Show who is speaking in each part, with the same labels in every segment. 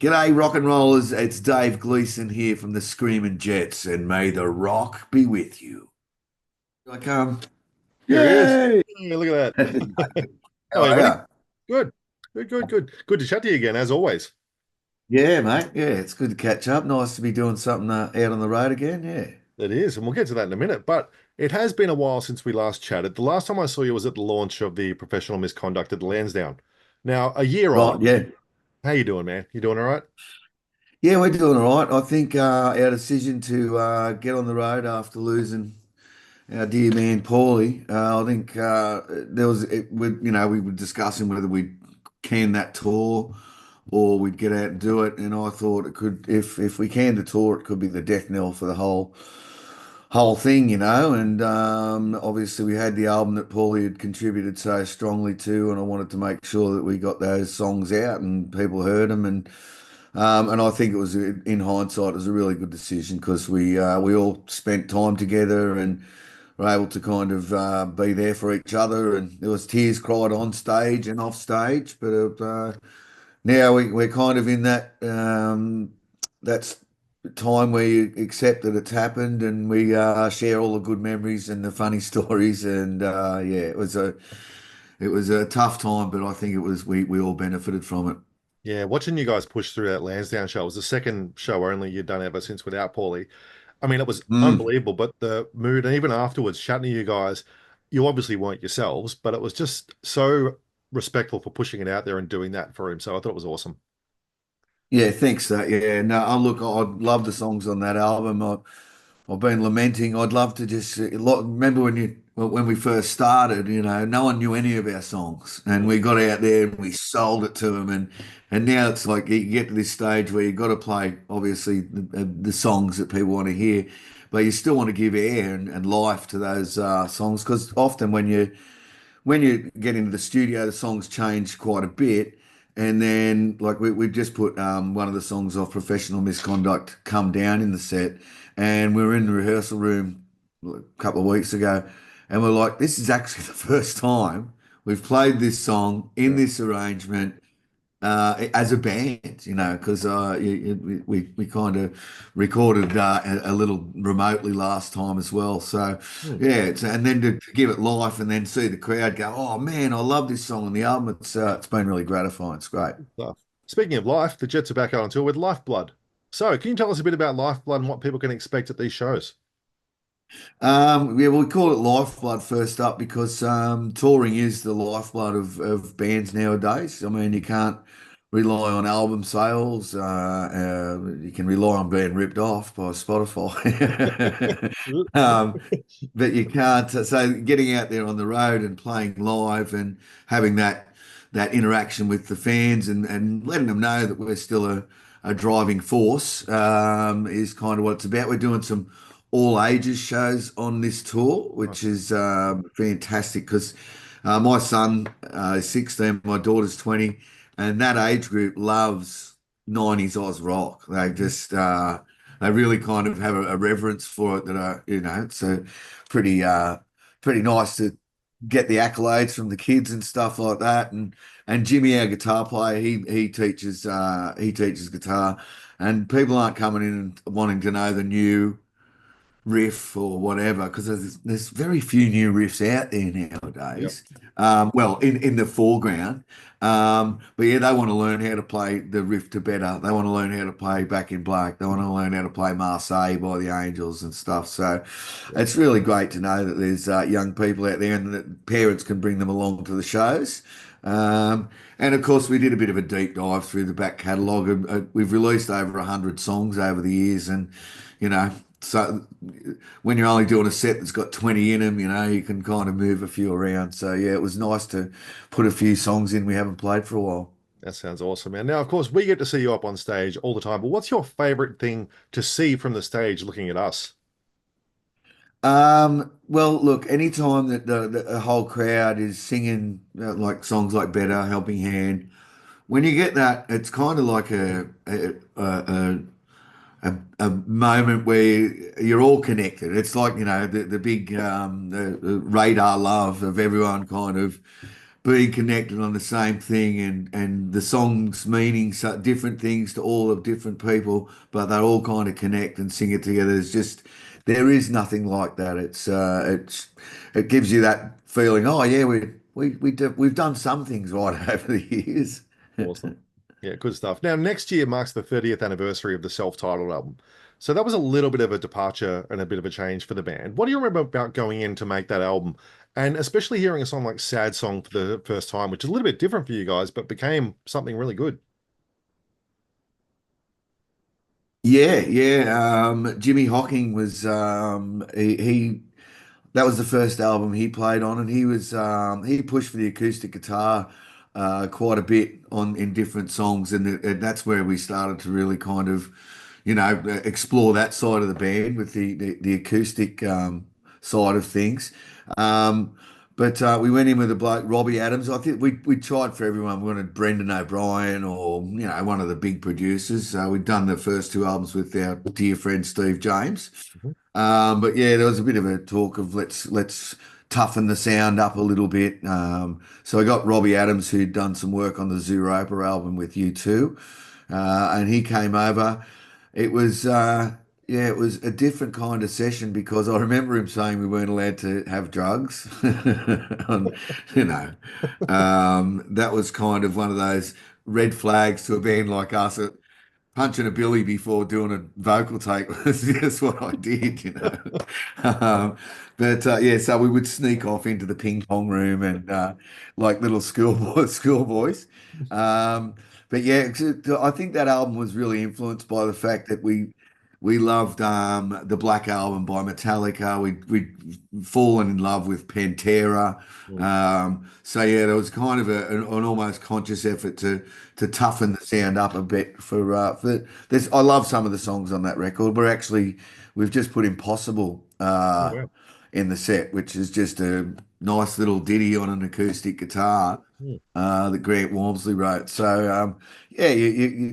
Speaker 1: G'day, rock and rollers. It's Dave Gleeson here from the Screaming Jets, and may the rock be with you. Like,
Speaker 2: Here he is.
Speaker 1: yay!
Speaker 2: Yeah, look at that.
Speaker 1: How
Speaker 2: How are you,
Speaker 1: are
Speaker 2: buddy?
Speaker 1: you?
Speaker 2: Good. Good, good, good. Good to chat to you again, as always.
Speaker 1: Yeah, mate. Yeah, it's good to catch up. Nice to be doing something out on the road again. Yeah.
Speaker 2: It is, and we'll get to that in a minute. But it has been a while since we last chatted. The last time I saw you was at the launch of the professional misconduct at Lansdowne. Now, a year
Speaker 1: Right.
Speaker 2: on,
Speaker 1: Yeah.
Speaker 2: how you doing, man? You doing all right?
Speaker 1: Yeah, we're doing all right. I think our decision to get on the road after losing our dear man Paulie, I think there was, we were discussing whether we'd can that tour or we'd get out and do it. And I thought it could, if we can the tour, it could be the death knell for the whole thing, And obviously we had the album that Paulie had contributed so strongly to, and I wanted to make sure that we got those songs out and people heard them. And I think it was, in hindsight, it was a really good decision because we all spent time together and were able to kind of be there for each other. And there was tears cried on stage and off stage. But now we're kind of in that's time where you accept that it's happened, and we share all the good memories and the funny stories. And yeah, it was a tough time, but I think it was we all benefited from it.
Speaker 2: Yeah, watching you guys push through that Lansdowne show. It was the second show only you'd done ever since without Paulie. I mean, it was
Speaker 1: Mm.
Speaker 2: unbelievable, but the mood, and even afterwards, chatting to you guys, you obviously weren't yourselves, but it was just so respectful for pushing it out there and doing that for him. So I thought it was awesome.
Speaker 1: Yeah, thanks. Yeah, no, look, I love the songs on that album. I've been lamenting. I'd love to just remember when we first started. No one knew any of our songs, and we got out there and we sold it to them. And now it's like you get to this stage where you've got to play obviously the songs that people want to hear, but you still want to give air and life to those songs because often when you get into the studio, the songs change quite a bit. And then, like, we just put one of the songs off Professional Misconduct, Come Down, in the set. And we were in the rehearsal room a couple of weeks ago. And we're like, this is actually the first time we've played this song in
Speaker 2: Yeah.
Speaker 1: this arrangement as a band, because we kind of recorded a little remotely last time as well. So
Speaker 2: Hmm.
Speaker 1: yeah, and then to give it life and then see the crowd go, "Oh man, I love this song on the album." It's been really gratifying. It's great.
Speaker 2: Stuff. Speaking of life, the Jets are back out on tour with Lifeblood. So, can you tell us a bit about Lifeblood and what people can expect at these shows?
Speaker 1: Yeah, we call it lifeblood first up because touring is the lifeblood of bands nowadays. I mean, you can't rely on album sales. You can rely on being ripped off by Spotify. But you can't. So getting out there on the road and playing live and having that interaction with the fans and letting them know that we're still a driving force is kind of what it's about. We're doing some all ages shows on this tour, which
Speaker 2: Nice.
Speaker 1: is fantastic because my son is 16, my daughter's 20, and that age group loves 90s Oz rock. They really kind of have a reverence for it that it's a pretty pretty nice to get the accolades from the kids and stuff like that. And Jimmy, our guitar player, he teaches guitar, and people aren't coming in and wanting to know the new riff or whatever because there's very few new riffs out there
Speaker 2: Yep.
Speaker 1: nowadays. Well, in the foreground. But yeah, they want to learn how to play the riff to better. They want to learn how to play Back in Black. They want to learn how to play Marseille by the Angels and stuff. So
Speaker 2: Yep.
Speaker 1: it's really great to know that there's young people out there and that parents can bring them along to the shows. And of course, we did a bit of a deep dive through the back catalogue. We've released over 100 songs over the years, and you know, so when you're only doing a set that's got 20 in them, you can kind of move a few around. So yeah, it was nice to put a few songs in we haven't played for a while.
Speaker 2: That sounds awesome, man. Now, of course, we get to see you up on stage all the time, but what's your favorite thing to see from the stage looking at us?
Speaker 1: Well, look, anytime that the whole crowd is singing like songs like Better, Helping Hand, when you get that, it's kind of like a moment where you're all connected. It's like, the big the radar love of everyone kind of being connected on the same thing, and the songs meaning so different things to all of different people, but they all kind of connect and sing it together. It's just there is nothing like that. It gives you that feeling. Oh yeah, we've done some things right over the years.
Speaker 2: Awesome. Yeah, good stuff. Now, next year marks the 30th anniversary of the self-titled album. So that was a little bit of a departure and a bit of a change for the band. What do you remember about going in to make that album? And especially hearing a song like Sad Song for the first time, which is a little bit different for you guys, but became something really good.
Speaker 1: Yeah, yeah. Jimmy Hocking was he that was the first album he played on, and he pushed for the acoustic guitar quite a bit on in different songs, and that's where we started to really kind of, explore that side of the band with the acoustic side of things. Um, but we went in with a bloke, Robbie Adams. I think we tried for everyone. We wanted Brendan O'Brien or one of the big producers. We'd done the first two albums with our dear friend Steve James.
Speaker 2: Mhm.
Speaker 1: But yeah, there was a bit of a talk of let's toughen the sound up a little bit. So I got Robbie Adams, who'd done some work on the Zooropa album with U2, and he came over. It was yeah, it was a different kind of session because I remember him saying we weren't allowed to have drugs. And, you know, that was kind of one of those red flags to a band like us. Punching a billy before doing a vocal take was just what I did. Um, but yeah, so we would sneak off into the ping pong room and like little schoolboys. Um, but yeah, I think that album was really influenced by the fact that we loved the Black Album by Metallica. We'd fallen in love with Pantera.
Speaker 2: Mm.
Speaker 1: So yeah, there was kind of an almost conscious effort to toughen the sound up a bit for this. I love some of the songs on that record. We've just put Impossible
Speaker 2: Oh, wow.
Speaker 1: in the set, which is just a nice little ditty on an acoustic guitar
Speaker 2: Mm.
Speaker 1: that Grant Walmsley wrote. So yeah,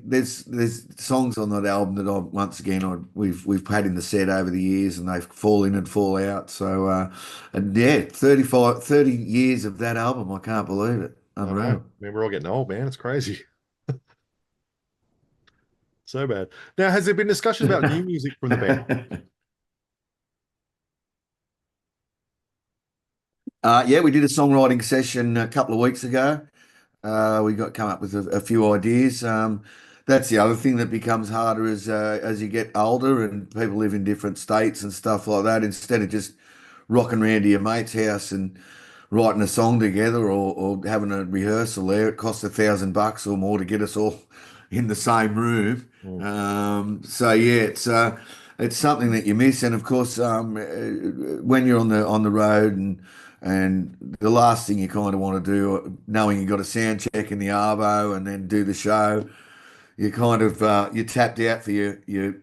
Speaker 1: there's songs on that album that we've had in the set over the years, and they fall in and fall out. So and yeah, 30 years of that album. I can't believe it.
Speaker 2: I know. I
Speaker 1: Unreal.
Speaker 2: mean, we're all getting old, man. It's crazy. So bad. Now, has there been discussion about new music from the band?
Speaker 1: Yeah, we did a songwriting session a couple of weeks ago. We got come up with a few ideas. That's the other thing that becomes harder as you get older and people live in different states and stuff like that. Instead of just rocking around to your mate's house and writing a song together or having a rehearsal there, it costs $1,000 or more to get us all in the same room.
Speaker 2: Mm.
Speaker 1: So yeah, it's something that you miss, and of course, when you're on the road and the last thing you kind of want to do, knowing you got a sound check in the arvo and then do the show, you kind of you're tapped out for your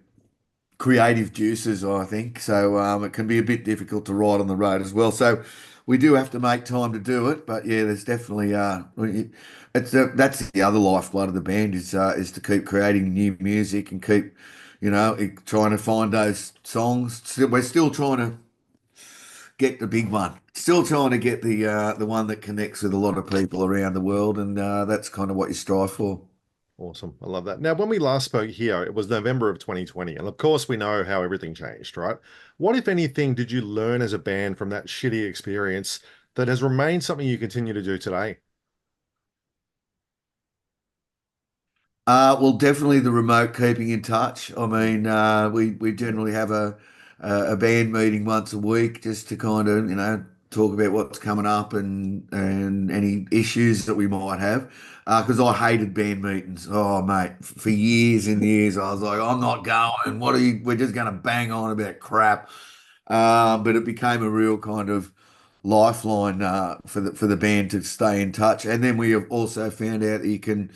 Speaker 1: creative juices, I think. So it can be a bit difficult to ride on the road as well. So we do have to make time to do it. But yeah, there's definitely that's the other lifeblood of the band is to keep creating new music and keep trying to find those songs. We're still trying to get the big one. Still trying to get the one that connects with a lot of people around the world, and that's kind of what you strive for.
Speaker 2: Awesome. I love that. Now, when we last spoke here, it was November of 2020. And of course, we know how everything changed, right? What, if anything, did you learn as a band from that shitty experience that has remained something you continue to do today?
Speaker 1: Well, definitely the remote keeping in touch. I mean, we generally have a band meeting once a week just to kind of talk about what's coming up and any issues that we might have. Because I hated band meetings. Oh, mate, for years and years, I was like, I'm not going. What are you? We're just going to bang on about crap. But it became a real kind of lifeline for the band to stay in touch. And then we have also found out that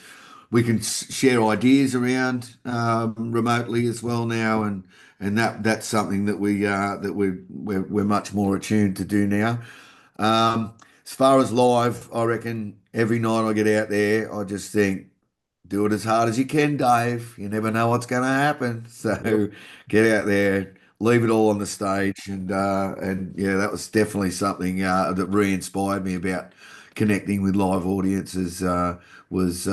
Speaker 1: we can share ideas around remotely as well now, and that's something that we're much more attuned to do now. As far as live, I reckon every night I get out there, I just think do it as hard as you can, Dave. You never know what's going to happen.
Speaker 2: Yep.
Speaker 1: So get out there, leave it all on the stage, and yeah, that was definitely something that re-inspired me about connecting with live audiences was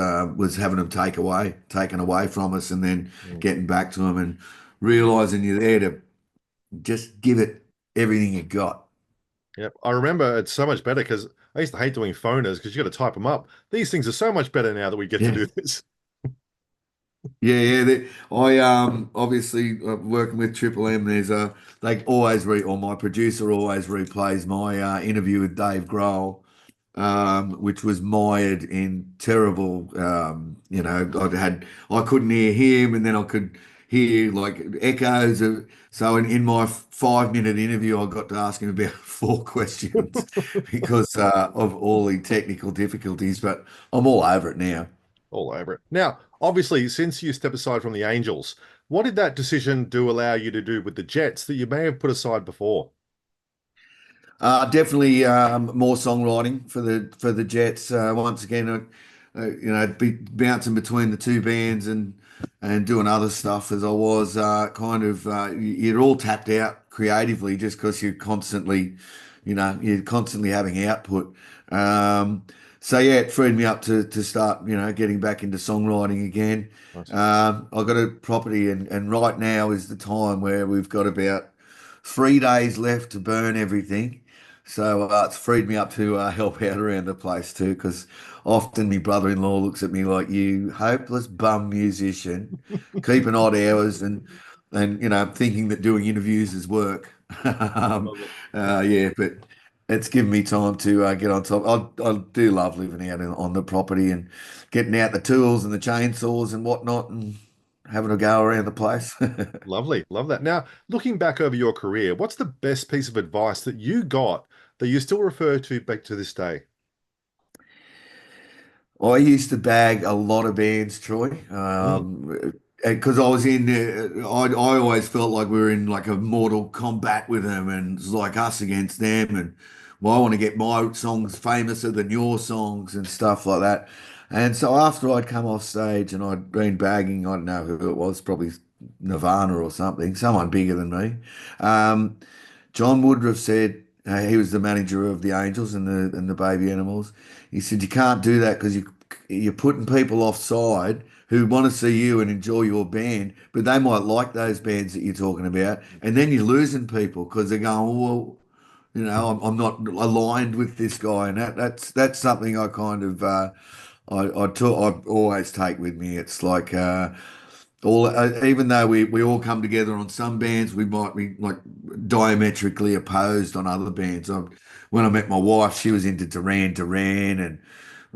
Speaker 1: having them taken away from us, and then
Speaker 2: Mm.
Speaker 1: getting back to them and realizing you're there to just give it everything you got.
Speaker 2: Yep. I remember it's so much better because I used to hate doing phoners because you got to type them up. These things are so much better now that we get to
Speaker 1: Yeah.
Speaker 2: do this.
Speaker 1: Yeah, yeah. I obviously working with Triple M. There's they always or my producer always replays my interview with Dave Grohl, which was mired in terrible. I couldn't hear him, and then I could hear like echoes of. So in my 5 minute interview, I got to ask him about 4 questions because of all the technical difficulties. But I'm all over it now.
Speaker 2: All over it. Now, obviously, since you step aside from the Angels, what did that decision do allow you to do with the Jets that you may have put aside before?
Speaker 1: Definitely more songwriting for the Jets. Once again, be bouncing between the two bands and doing other stuff as I was you're all tapped out creatively just because you're constantly having output. So yeah, it freed me up to start getting back into songwriting again.
Speaker 2: Nice.
Speaker 1: I've got a property and right now is the time where we've got about 3 days left to burn everything. So it's freed me up to help out around the place too, because often my brother-in-law looks at me like, you hopeless bum musician, keeping odd hours and thinking that doing interviews is work. um,
Speaker 2: Love it.
Speaker 1: yeah, but it's given me time to get on top. I do love living out on the property and getting out the tools and the chainsaws and whatnot and having a go around the place.
Speaker 2: Lovely. Love that. Now, looking back over your career, what's the best piece of advice that you got that you still refer to back to this day?
Speaker 1: I used to bag a lot of bands, Troy,
Speaker 2: Mm.
Speaker 1: because I was in. I always felt like we were in like a mortal combat with them, and it's like us against them. And well, I want to get my songs famouser than your songs and stuff like that. And so after I'd come off stage and I'd been bagging, I don't know who it was, probably Nirvana or something, someone bigger than me. Um, John Woodruff said he was the manager of the Angels and the Baby Animals. He said you can't do that because you're putting people offside who want to see you and enjoy your band, but they might like those bands that you're talking about, and then you're losing people because they're going, "Oh, well, I'm not aligned with this guy," and that's something I kind of I always take with me. It's like even though we all come together on some bands, we might be like diametrically opposed on other bands. When I met my wife, she was into Duran Duran and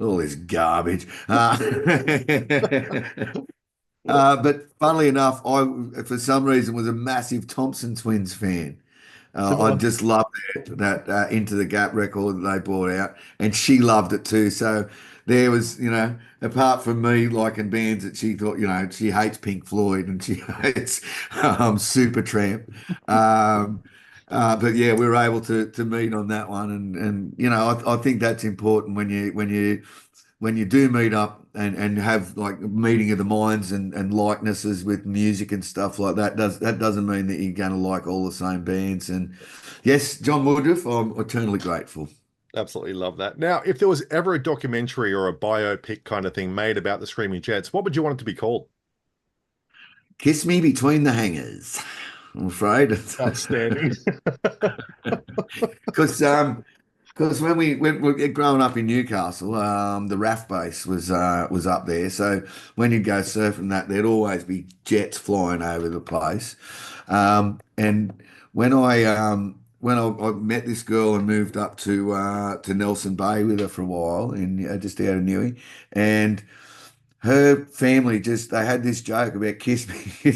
Speaker 1: all this garbage. But funnily enough, I for some reason was a massive Thompson Twins fan. I
Speaker 2: Similar.
Speaker 1: just loved that Into the Gap record that they brought out, and she loved it too. So there was, apart from me liking bands that she thought, she hates Pink Floyd and she hates Supertramp. Um, but yeah, we were able to meet on that one, and I think that's important when you do meet up and have like meeting of the minds and likenesses with music and stuff like that. That doesn't mean that you're going to like all the same bands. And yes, John Woodruff, I'm eternally grateful.
Speaker 2: Absolutely love that. Now, if there was ever a documentary or a biopic kind of thing made about the Screaming Jets, what would you want it to be called?
Speaker 1: Kiss me between the hangers. I'm afraid,
Speaker 2: Outstanding.
Speaker 1: because because when we growing up in Newcastle, the RAF base was up there. So when you'd go surfing that, there'd always be jets flying over the place. And when I met this girl and moved up to Nelson Bay with her for a while in just out of Newey, and her family just they had this joke about kiss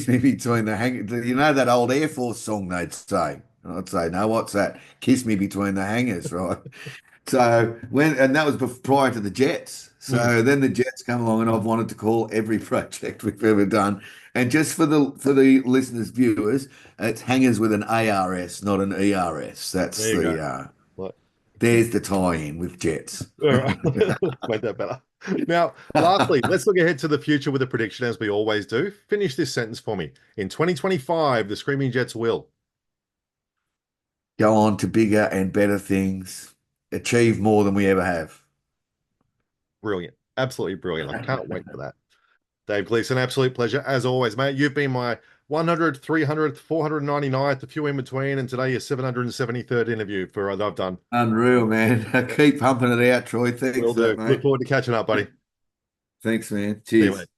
Speaker 1: me between the hang. You know that old Air Force song they'd say. I'd say, no, what's that? Kiss me between the hangers, right? So and that was prior to the Jets.
Speaker 2: Mm.
Speaker 1: So then the Jets come along, and I've wanted to call every project we've ever done. And just for the listeners, viewers, it's hangers with an ARS, not an ERS.
Speaker 2: There
Speaker 1: That's
Speaker 2: you go.
Speaker 1: the
Speaker 2: What?
Speaker 1: there's the tie-in with Jets.
Speaker 2: All right. Made that better. Now, lastly, let's look ahead to the future with a prediction as we always do. Finish this sentence for me. In 2025, the Screaming Jets will.
Speaker 1: Go on to bigger and better things, achieve more than we ever have.
Speaker 2: Brilliant. Absolutely brilliant. I can't wait for that. Dave Gleeson, absolute pleasure. As always, mate, you've been my 100th, 300th, 499th, a few in between, and today your 773rd interview for that I've done.
Speaker 1: Unreal, man. Keep pumping it out, Troy. Thanks
Speaker 2: Will
Speaker 1: for
Speaker 2: do.
Speaker 1: that,
Speaker 2: Look
Speaker 1: mate.
Speaker 2: forward to catching up, buddy.
Speaker 1: Thanks, man.
Speaker 2: See you,
Speaker 1: Cheers.
Speaker 2: mate.